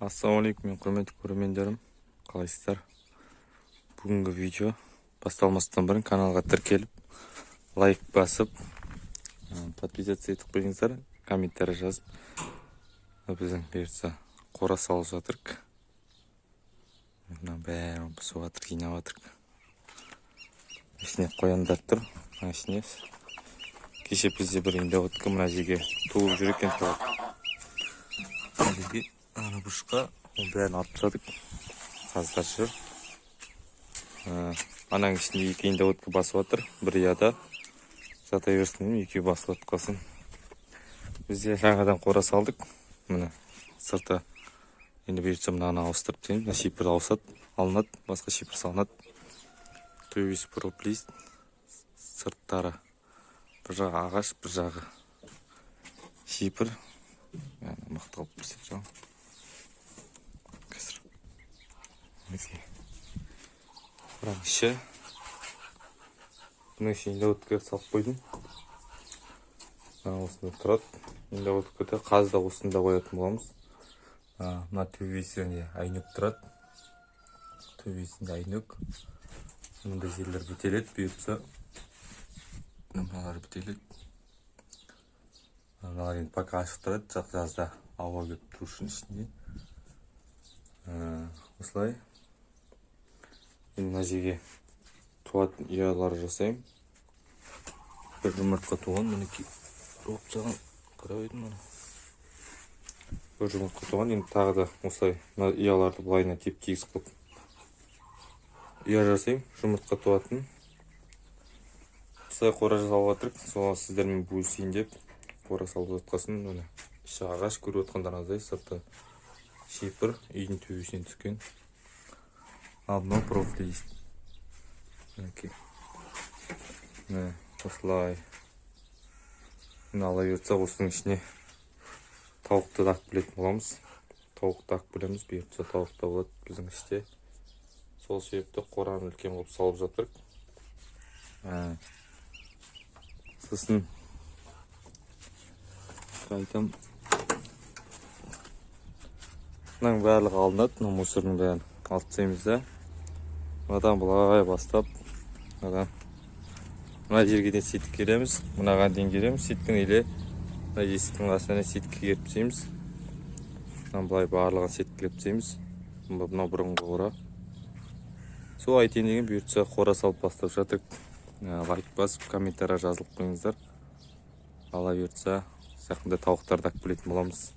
Ассалаумалейкум, мен құрметті көрермендерім, қалайсыздар? Бүгінгі видео басталмастан бұрын каналға тіркеліп, лайк басып, подписаться етіп қойыңыздар, комментарий жазып. Біздің берсе қора салып жатырық. Мына бәрін бұзып жатыр, жинап жатырық. Ішіне қояндар тұр, ішіне. Кеше бізде бір индеотка мына жерге туылып жүр екен тауып. Ана бұрышқа бәрін алып тастадық. Қаздар жүр. Ананың ішінде екі индеотка басып жатыр. Бір ұяда жата берсін деймін, екеуі басып жатқасын. Бізде жаңадан қора салдық. Міне сырты енді бұйыртса мынаны ауыстырып деймін. Мына шипір алынады, басқа шипір салынады. Төбесі проплист, сырттары бір жағы ағаш, бір жағы шипір. Мықты қылып істеп жағын. Қазір бірақ іші бұның іші индеотка салып қойдым. Осында тұрады. Индеоткада қазда осында қоятын боламыз. Мына төбесінде айнөк тұрады. Төбесінде айнөк. Мұнда жерлер бітеледі, бұйыртса мыналар бітеледі. Мыналар енді пока ашық тұрады, жазда ауа келіп тұру үшін ішінде. Осылай. Енді мына жерге туатын ұялар жасаймын. Бір жұмыртқа туған, мінекей опсаған қарабайдым мұны. Бір жұмыртқа туған, енді тағы да осылай ұяларды бұлайына теп-тегіс қылып ұя жасаймын, жұмыртқа туатын. Осылай қора жасалып жатырық, соған сіздермен бөлісейін деп қора салып жатқасын. Іші ағаш, көріп отқандарыңыздай, сырты шипір, үйдің төбесінен түскен. Ал мынау проплист. Осылай. Ала берсек, осының ішіне тауықты да білетін боламыз. Тауықты білеміз, бұйыртса тауықта болады біздің іште. Сол себепті қораны үлкен қылып салып жатырық. Сосын айтам, мынаның барлығы алынады, мына мусорның бәрін алып тастаймыз да. Мынадан былай бастап, мына жерге де сетік кереміз, мынаған дейін кереміз. Сеткін еле мына есіктің астына сеткі керіп тастаймыз. Мынадан былай барлығын сеткілеп тастаймыз. Мынау бұрынғы қора. Сол айтайын деген бұйыртса қора салып бастап жатырық. Лайк басып, комментарий жазылып қойыңыздар. Ала бұйыртса жақында тауықтарды білетін боламыз.